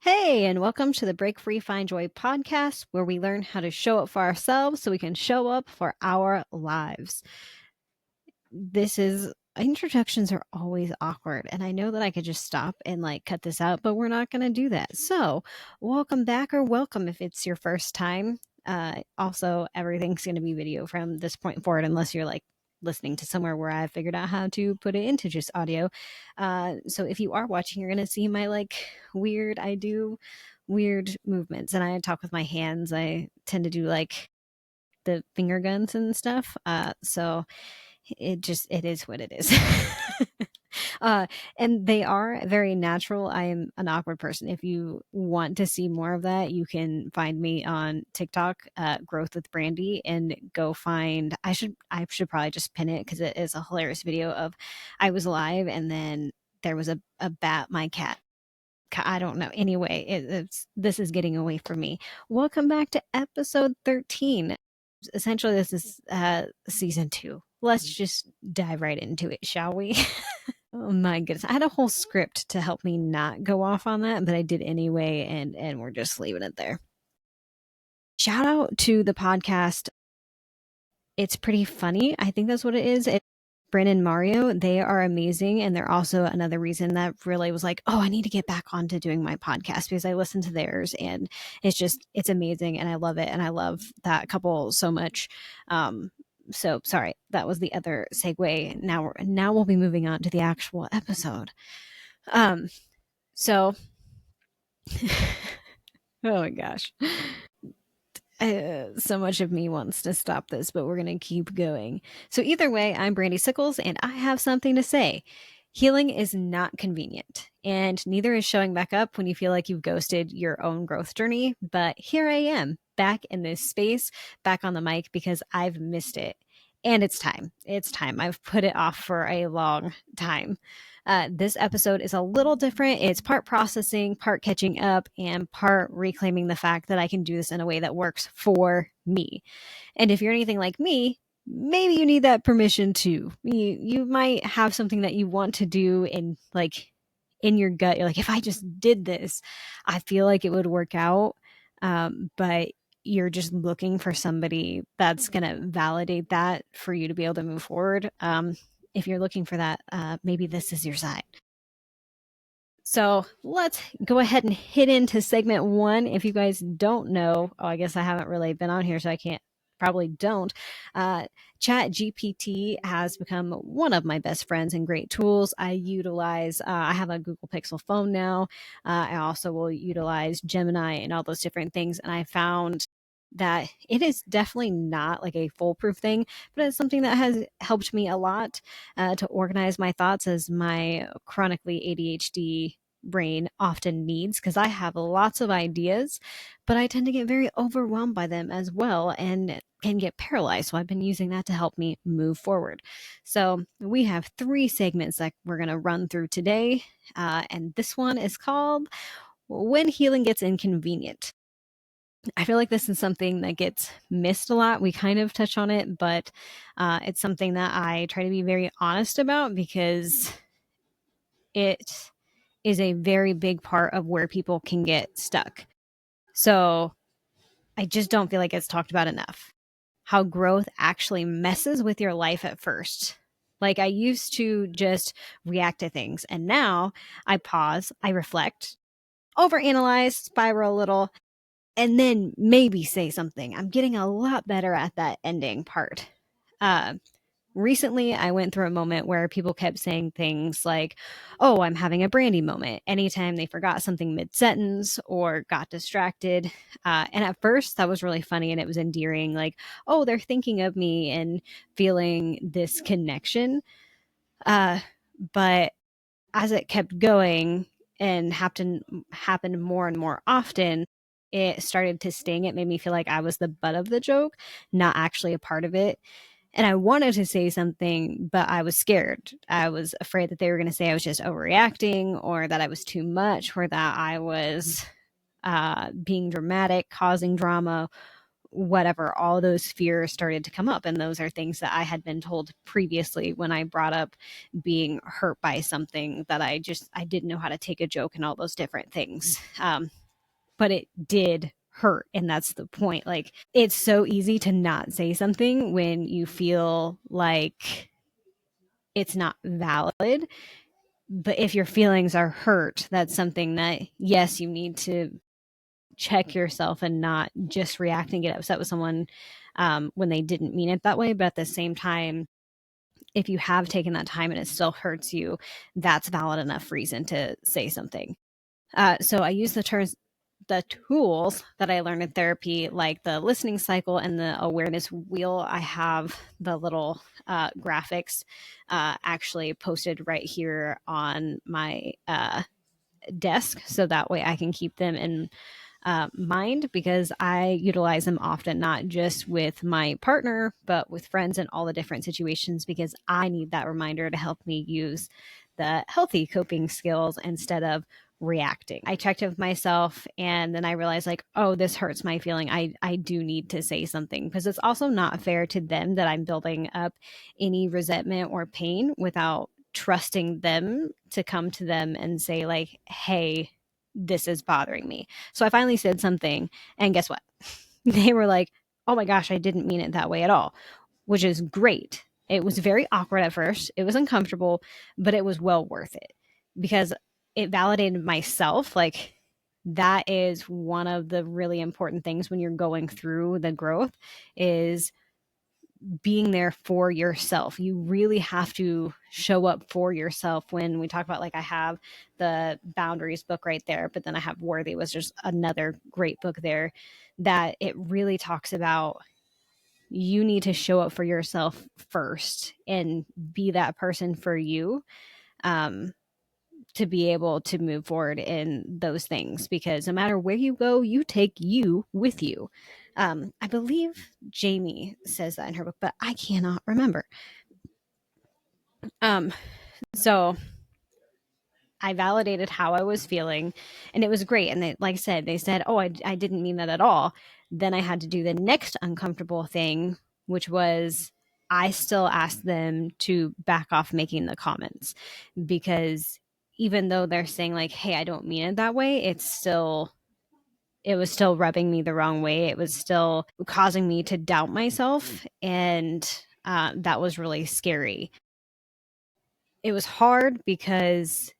Hey, and welcome to the Break Free Find Joy podcast, where we learn how to show up for ourselves so we can show up for our lives. Introductions are always awkward, and I know that I could just stop and cut this out, but we're not going to do that. So, welcome back or welcome if it's your first time. Also, everything's going to be video from this point forward, unless you're listening to somewhere where I figured out how to put it into just audio. So if you are watching, you're gonna see my I do weird movements, and I talk with my hands. I tend to do the finger guns and stuff. So it is what it is. uh, and they are very natural. I am an awkward person. If you want to see more of that, you can find me on TikTok, Growth with Brandy, and go find. I should probably just pin it because it is a hilarious video of I was alive, and then there was a bat, my cat. I don't know. Anyway, this is getting away from me. Welcome back to episode 13. Essentially, this is season 2. Let's just dive right into it, shall we? Oh my goodness. I had a whole script to help me not go off on that, but I did anyway, and we're just leaving it there. Shout out to the podcast. It's pretty funny. I think that's what it is. Bryn and Mario, they are amazing. And they're also another reason that really was like, oh, I need to get back onto doing my podcast because I listen to theirs and it's amazing. And I love it. And I love that couple so much. So sorry, that was the other segue. Now we'll be moving on to the actual episode. So, oh my gosh. So much of me wants to stop this, but we're going to keep going. So, either way, I'm Brandy Sickles, and I have something to say. Healing is not convenient, and neither is showing back up when you feel like you've ghosted your own growth journey. But here I am, back in this space, back on the mic because I've missed it. And it's time. It's time. I've put it off for a long time. This episode is a little different. It's part processing, part catching up, and part reclaiming the fact that I can do this in a way that works for me. And if you're anything like me, maybe you need that permission too. You might have something that you want to do in your gut. You're like, if I just did this, I feel like it would work out. But you're just looking for somebody that's going to validate that for you to be able to move forward. If you're looking for that, maybe this is your side. So let's go ahead and hit into segment 1. If you guys don't know, I guess I haven't really been on here, so I probably don't. Chat GPT has become one of my best friends and great tools. I have a Google Pixel phone now. I also will utilize Gemini and all those different things. And I found that it is definitely not like a foolproof thing, but it's something that has helped me a lot to organize my thoughts as my chronically ADHD brain often needs, because I have lots of ideas, but I tend to get very overwhelmed by them as well and can get paralyzed. So I've been using that to help me move forward. So we have 3 segments that we're going to run through today. And this one is called When Healing Gets Inconvenient. I feel like this is something that gets missed a lot. We kind of touch on it, but it's something that I try to be very honest about because it is a very big part of where people can get stuck. So I just don't feel like it's talked about enough. How growth actually messes with your life at first. Like I used to just react to things, and now I pause, I reflect, overanalyze, spiral a little, and then maybe say something. I'm getting a lot better at that ending part. Recently, I went through a moment where people kept saying things like, oh, I'm having a Brandy moment, anytime they forgot something mid sentence or got distracted. And at first, that was really funny and it was endearing, like, oh, they're thinking of me and feeling this connection. But as it kept going and happened more and more often, it started to sting. It made me feel like I was the butt of the joke, not actually a part of it. And I wanted to say something, but I was scared. I was afraid that they were going to say I was just overreacting, or that I was too much, or that I was being dramatic, causing drama, whatever, all those fears started to come up. And those are things that I had been told previously when I brought up being hurt by something, that I didn't know how to take a joke and all those different things. But it did hurt. And that's the point. Like, it's so easy to not say something when you feel like it's not valid. But if your feelings are hurt, that's something that, yes, you need to check yourself and not just react and get upset with someone when they didn't mean it that way. But at the same time, if you have taken that time and it still hurts you, that's valid enough reason to say something. So I use the tools that I learned in therapy, like the listening cycle and the awareness wheel. I have the little graphics actually posted right here on my desk, so that way I can keep them in mind, because I utilize them often, not just with my partner, but with friends in all the different situations, because I need that reminder to help me use the healthy coping skills instead of reacting. I checked with myself and then I realized, like, oh, this hurts my feeling. I do need to say something, because it's also not fair to them that I'm building up any resentment or pain without trusting them to come to them and say, like, hey, this is bothering me. So I finally said something, and guess what? They were like, oh my gosh, I didn't mean it that way at all, which is great. It was very awkward at first. It was uncomfortable, but it was well worth it, because it validated myself. Like, that is one of the really important things when you're going through the growth, is being there for yourself. You really have to show up for yourself. When we talk about, like, I have the boundaries book right there, but then I have Worthy, was just another great book there, that it really talks about, you need to show up for yourself first and be that person for you, um, to be able to move forward in those things, because no matter where you go, you take you with you. I believe Jamie says that in her book, but I cannot remember. Um, so I validated how I was feeling, and it was great. And they, like I said, they said, oh, I didn't mean that at all. Then I had to do the next uncomfortable thing, which was, I still asked them to back off making the comments, because even though they're saying, like, hey, I don't mean it that way, it was still rubbing me the wrong way. It was still causing me to doubt myself. And that was really scary. It was hard because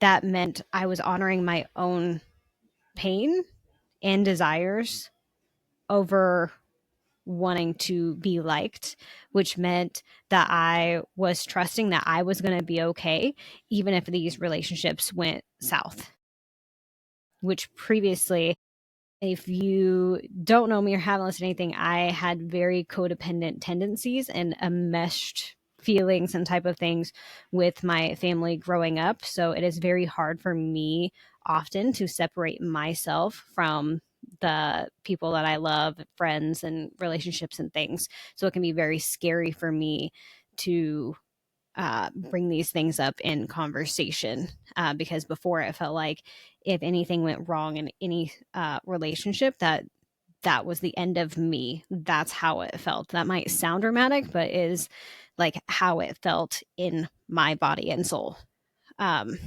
that meant I was honoring my own pain and desires over wanting to be liked, which meant that I was trusting that I was going to be okay, even if these relationships went south, which previously, if you don't know me or haven't listened to anything, I had very codependent tendencies and enmeshed feelings and type of things with my family growing up. So it is very hard for me often to separate myself from the people that I love, friends and relationships and things. So it can be very scary for me to bring these things up in conversation, because before it felt like if anything went wrong in any relationship, that was the end of me. That's how it felt. That might sound dramatic, but is like how it felt in my body and soul. Um,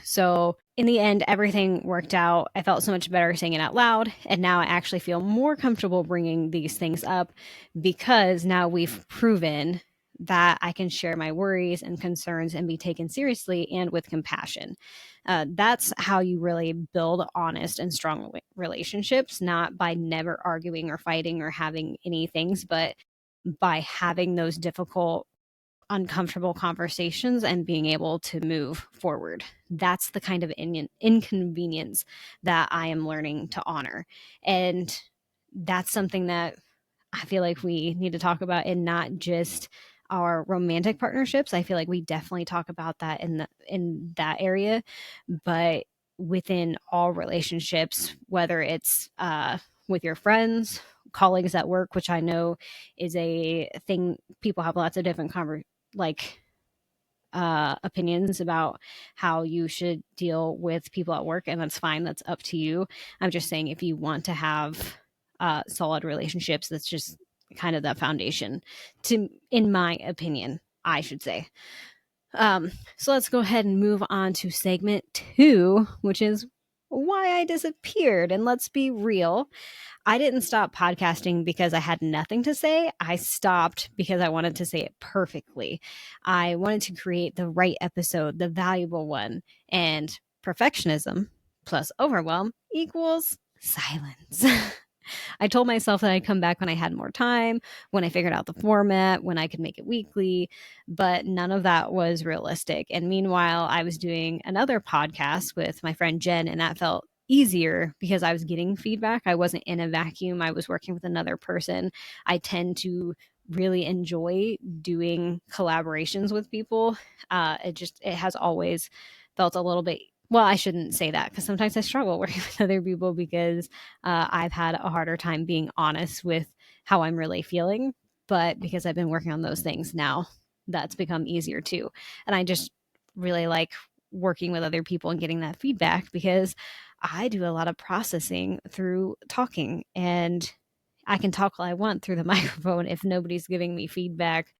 so in the end, everything worked out. I felt so much better saying it out loud. And now I actually feel more comfortable bringing these things up, because now we've proven that I can share my worries and concerns and be taken seriously and with compassion. That's how you really build honest and strong relationships, not by never arguing or fighting or having any things, but by having those difficult, uncomfortable conversations and being able to move forward. That's the kind of inconvenience that I am learning to honor. And that's something that I feel like we need to talk about, in not just our romantic partnerships. I feel like we definitely talk about that in that area, but within all relationships, whether it's with your friends, colleagues at work, which I know is a thing. People have lots of different like opinions about how you should deal with people at work, and that's fine. That's up to you. I'm just saying, if you want to have solid relationships. That's just kind of the foundation, in my opinion, I should say. So let's go ahead and move on to segment 2, which is why I disappeared. And let's be real, I didn't stop podcasting because I had nothing to say. I stopped because I wanted to say it perfectly. I wanted to create the right episode, the valuable one. And perfectionism plus overwhelm equals silence. I told myself that I'd come back when I had more time, when I figured out the format, when I could make it weekly, but none of that was realistic. And meanwhile, I was doing another podcast with my friend Jen, and that felt easier because I was getting feedback. I wasn't in a vacuum. I was working with another person. I tend to really enjoy doing collaborations with people. It has always felt a little bit, well, I shouldn't say that because sometimes I struggle working with other people because I've had a harder time being honest with how I'm really feeling. But because I've been working on those things now, that's become easier too. And I just really like working with other people and getting that feedback because I do a lot of processing through talking, and I can talk all I want through the microphone. If nobody's giving me feedback,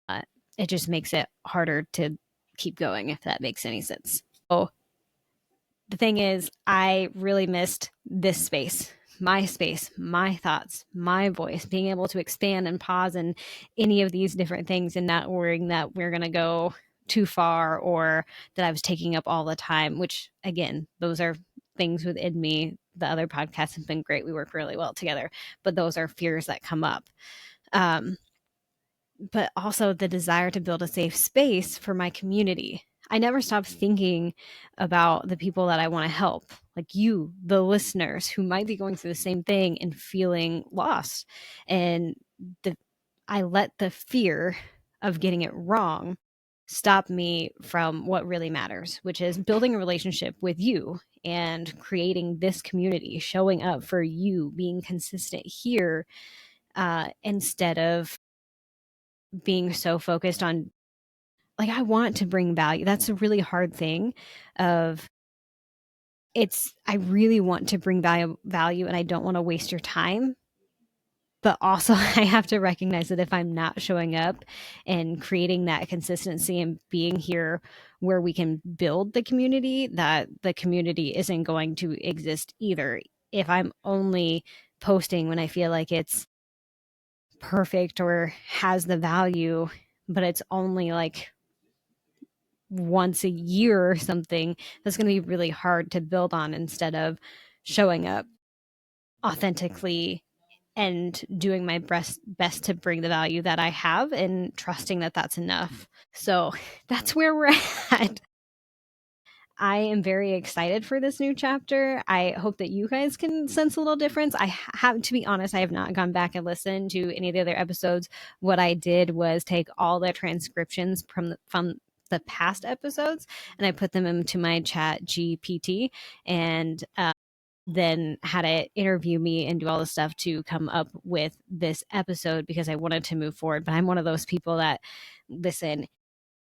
uh, it just makes it harder to keep going, if that makes any sense. So the thing is, I really missed this space, my thoughts, my voice, being able to expand and pause in any of these different things and not worrying that we're going to go too far or that I was taking up all the time, which again, those are things within me. The other podcasts have been great. We work really well together, but those are fears that come up. Um, but also the desire to build a safe space for my community. I never stopped thinking about the people that I want to help, like you, the listeners who might be going through the same thing and feeling lost. And I let the fear of getting it wrong stop me from what really matters, which is building a relationship with you and creating this community, showing up for you, being consistent here, instead of being so focused on, like, I want to bring value. That's a really hard thing of, I really want to bring value and I don't want to waste your time. But also I have to recognize that if I'm not showing up and creating that consistency and being here where we can build the community, that the community isn't going to exist either. If I'm only posting when I feel like it's perfect or has the value, but it's only like once a year or something, that's going to be really hard to build on instead of showing up authentically and doing my best to bring the value that I have and trusting that that's enough. So that's where we're at. I am very excited for this new chapter. I hope that you guys can sense a little difference. I have, to be honest, I have not gone back and listened to any of the other episodes. What I did was take all the transcriptions from the past episodes and I put them into my chat GPT and then had it interview me and do all the stuff to come up with this episode because I wanted to move forward. But I'm one of those people that, listen,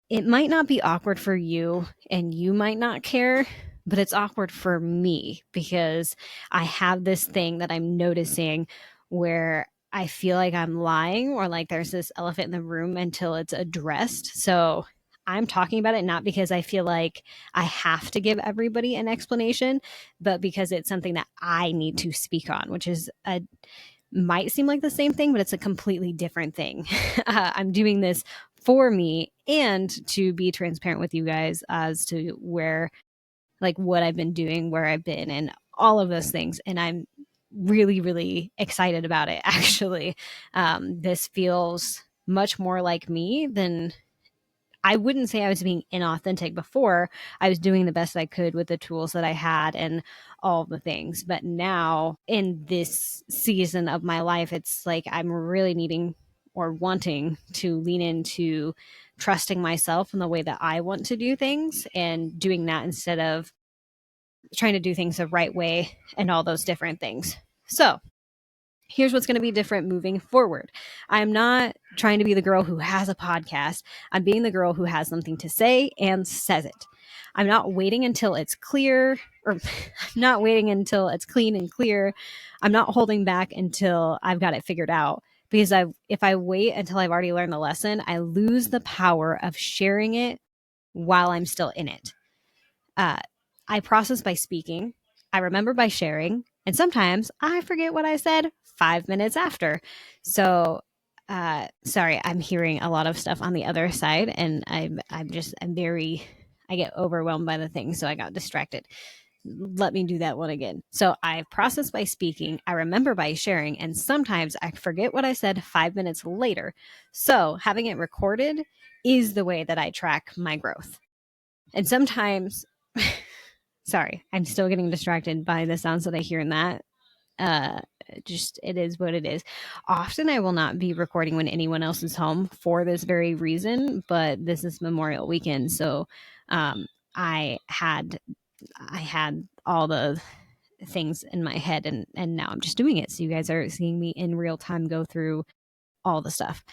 it might not be awkward for you and you might not care, but it's awkward for me because I have this thing that I'm noticing where I feel like I'm lying or like there's this elephant in the room until it's addressed. So I'm talking about it not because I feel like I have to give everybody an explanation, but because it's something that I need to speak on, which is might seem like the same thing, but it's a completely different thing. I'm doing this for me and to be transparent with you guys as to where, like, what I've been doing, where I've been, and all of those things. And I'm really, really excited about it, actually. This feels much more like me than, I wouldn't say I was being inauthentic before. I was doing the best I could with the tools that I had and all the things. But now in this season of my life, it's like I'm really needing or wanting to lean into trusting myself in the way that I want to do things and doing that instead of trying to do things the right way and all those different things. So here's what's going to be different moving forward. I'm not trying to be the girl who has a podcast. I'm being the girl who has something to say and says it. I'm not waiting until it's clear, or I'm not waiting until it's clean and clear. I'm not holding back until I've got it figured out, because if I wait until I've already learned the lesson, I lose the power of sharing it while I'm still in it. I process by speaking, I remember by sharing, and sometimes I forget what I said 5 minutes after. So, sorry, I'm hearing a lot of stuff on the other side, and I get overwhelmed by the thing, so I got distracted. Let me do that one again. So I process by speaking, I remember by sharing, and sometimes I forget what I said 5 minutes later. So having it recorded is the way that I track my growth. And sometimes, sorry, I'm still getting distracted by the sounds that I hear in that. Uh, just it is what it is. Often I will not be recording when anyone else is home for this very reason, but this is Memorial Weekend, so um, I had all the things in my head, and now I'm just doing it. So you guys are seeing me in real time go through all the stuff.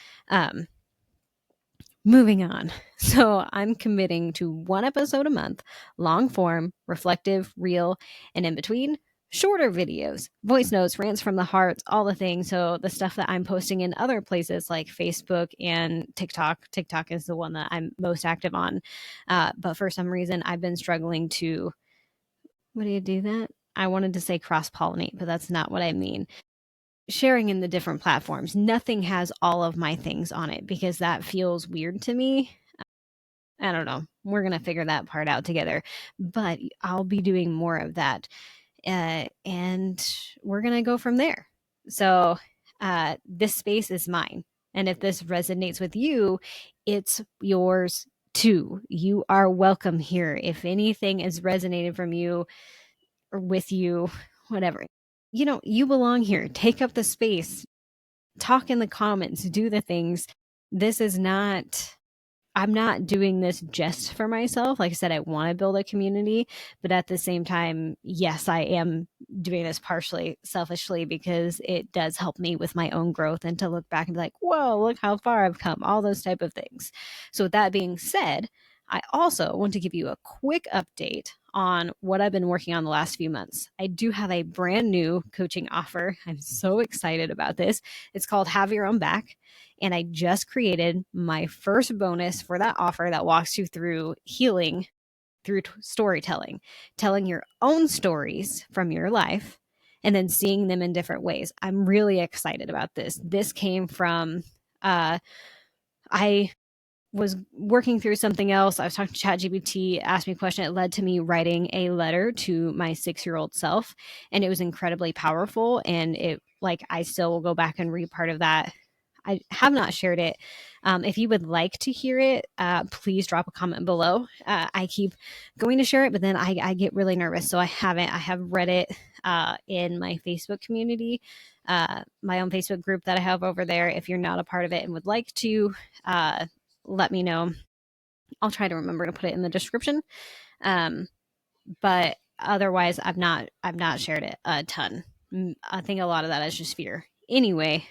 Moving on. So I'm committing to one episode a month, long form, reflective, real, and in between, shorter videos, voice notes, rants from the heart, all the things. So the stuff that I'm posting in other places like Facebook and TikTok. TikTok is the one that I'm most active on. But for some reason, I've been struggling to, what do you do that? I wanted to say cross pollinate, but that's not what I mean. Sharing in the different platforms. Nothing has all of my things on it because that feels weird to me. I don't know. We're going to figure that part out together. But I'll be doing more of that. And we're going to go from there. So this space is mine. And if this resonates with you, it's yours too. You are welcome here. If anything is resonating from you or with you, whatever, you belong here. Take up the space, talk in the comments, do the things. This is not, I'm not doing this just for myself. Like I said, I want to build a community, but at the same time, yes, I am doing this partially selfishly because it does help me with my own growth and to look back and be like, whoa, look how far I've come, all those type of things. So with that being said, I also want to give you a quick update on what I've been working on the last few months. I do have a brand new coaching offer. I'm so excited about this. It's called Have Your Own Back. And I just created my first bonus for that offer that walks you through healing through storytelling, telling your own stories from your life and then seeing them in different ways. I'm really excited about this. This came from, I was working through something else. I was talking to ChatGPT, asked me a question. It led to me writing a letter to my 6-year-old self, and it was incredibly powerful. And I still will go back and read part of that. I have not shared it. If you would like to hear it, please drop a comment below. I keep going to share it, but then I get really nervous, so I haven't. I have read it in my Facebook community, my own Facebook group that I have over there. If you're not a part of it and would like to, let me know. I'll try to remember to put it in the description. But otherwise, I've not shared it a ton. I think a lot of that is just fear. Anyway,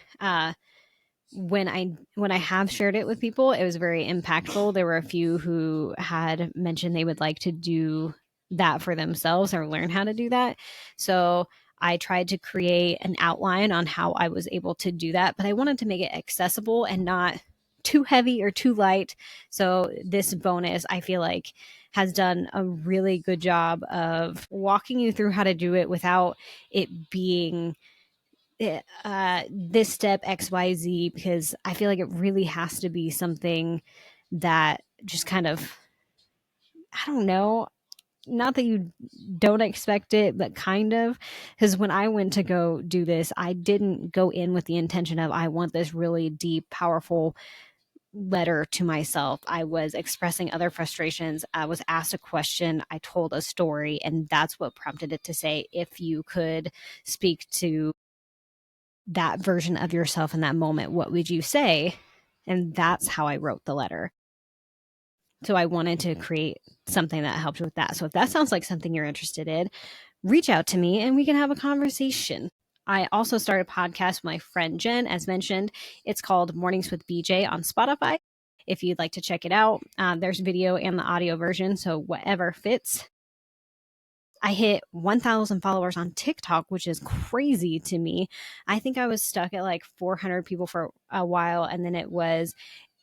when I have shared it with people, it was very impactful. There were a few who had mentioned they would like to do that for themselves or learn how to do that. So I tried to create an outline on how I was able to do that, but I wanted to make it accessible and not too heavy or too light. So this bonus, I feel like, has done a really good job of walking you through how to do it without it being this step XYZ, because I feel like it really has to be something that just kind of, I don't know, not that you don't expect it, but kind of, because when I went to go do this, I didn't go in with the intention of I want this really deep, powerful letter to myself. I was expressing other frustrations. I was asked a question. I told a story, and that's what prompted it to say, if you could speak to that version of yourself in that moment, what would you say? And that's how I wrote the letter. So I wanted to create something that helped with that. So if that sounds like something you're interested in, reach out to me and we can have a conversation. I also started a podcast with my friend Jen, as mentioned. It's called Mornings with BJ on Spotify. if you'd like to check it out. There's video and the audio version, so whatever fits. I hit 1,000 followers on TikTok, which is crazy to me. I think I was stuck at like 400 people for a while, and then it was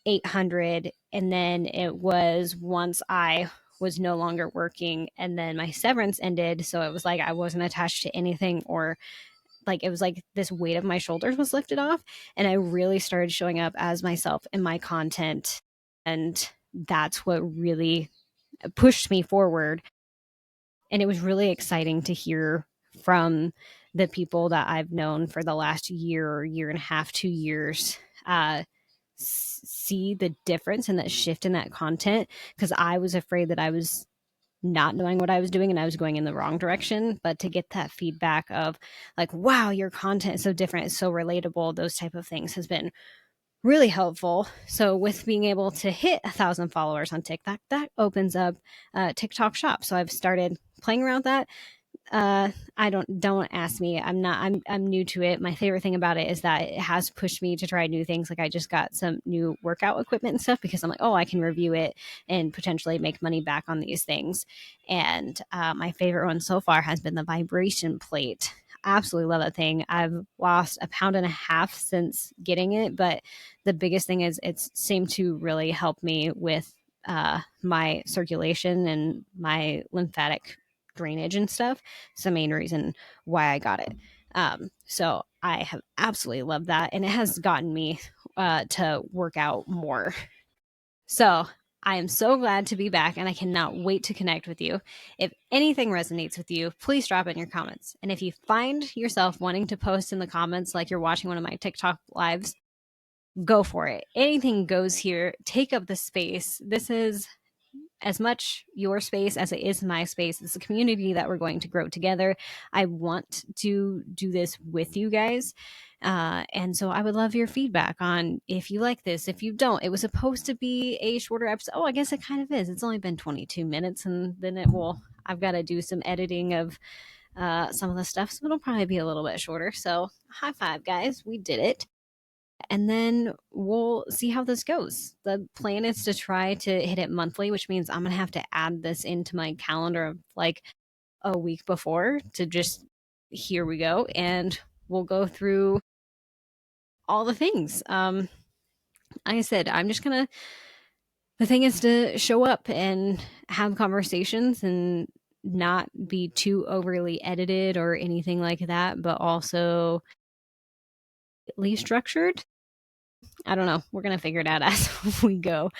800. And then it was once I was no longer working, and then my severance ended. So it was like I wasn't attached to anything, or like it was like this weight of my shoulders was lifted off. And I really started showing up as myself in my content. And that's what really pushed me forward. And it was really exciting to hear from the people that I've known for the last year and a half, 2 years, see the difference and that shift in that content, because I was afraid that I was not knowing what I was doing and I was going in the wrong direction. But to get that feedback of like, wow, your content is so different, it's so relatable, those type of things has been really helpful. So with being able to hit 1,000 followers on TikTok, that opens up TikTok shop. So I've started playing around with that. I don't ask me. I'm new to it. My favorite thing about it is that it has pushed me to try new things. Like I just got some new workout equipment and stuff because I'm like, oh, I can review it and potentially make money back on these things. And my favorite one so far has been the vibration plate. Absolutely love that thing. I've lost 1.5 pounds since getting it, but the biggest thing is it's seemed to really help me with my circulation and my lymphatic drainage and stuff. It's the main reason why I got it. So I have absolutely loved that, and it has gotten me to work out more. So I am so glad to be back, and I cannot wait to connect with you. If anything resonates with you, please drop it in your comments. And if you find yourself wanting to post in the comments like you're watching one of my TikTok lives, go for it. Anything goes here. Take up the space. This is as much your space as it is my space. It's a community that we're going to grow together. I want to do this with you guys. And so I would love your feedback on if you like this, if you don't. It was supposed to be a shorter episode. Oh, I guess it kind of is. It's only been 22 minutes, and then I've got to do some editing of some of the stuff. So it'll probably be a little bit shorter. So high five, guys. We did it, and then we'll see how this goes. The plan is to try to hit it monthly, which means I'm going to have to add this into my calendar of like a week before to just here we go. And we'll go through all the things. Like I said, I'm just going to, the thing is to show up and have conversations and not be too overly edited or anything like that, but also at least structured. I don't know. We're going to figure it out as we go.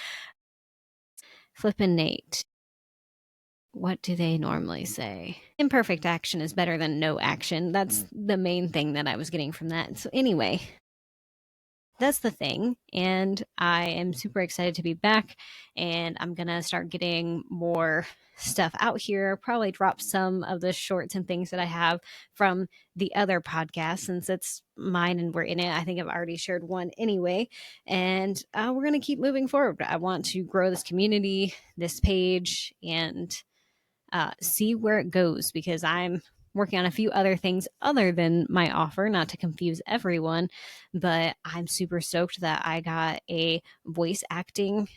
Flippin' Nate. What do they normally say? Imperfect action is better than no action. That's the main thing that I was getting from that. So, anyway, that's the thing. And I am super excited to be back. And I'm going to start getting more stuff out here. Probably drop some of the shorts and things that I have from the other podcast since it's mine and we're in it. I think I've already shared one anyway. And we're going to keep moving forward. I want to grow this community, this page, and see where it goes, because I'm working on a few other things other than my offer, not to confuse everyone, but I'm super stoked that I got a voice acting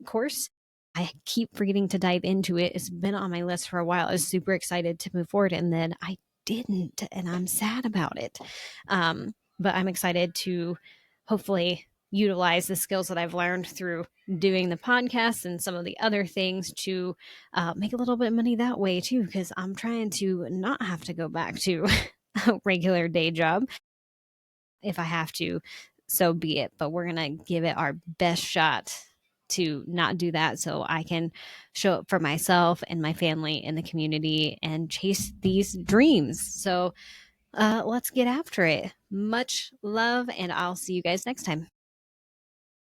course. I keep forgetting to dive into it. It's been on my list for a while. I was super excited to move forward, and then I didn't, and I'm sad about it. But I'm excited to hopefully utilize the skills that I've learned through doing the podcast and some of the other things to make a little bit of money that way too, because I'm trying to not have to go back to a regular day job. If I have to, so be it. But we're going to give it our best shot to not do that, so I can show up for myself and my family and the community and chase these dreams. So let's get after it. Much love, and I'll see you guys next time.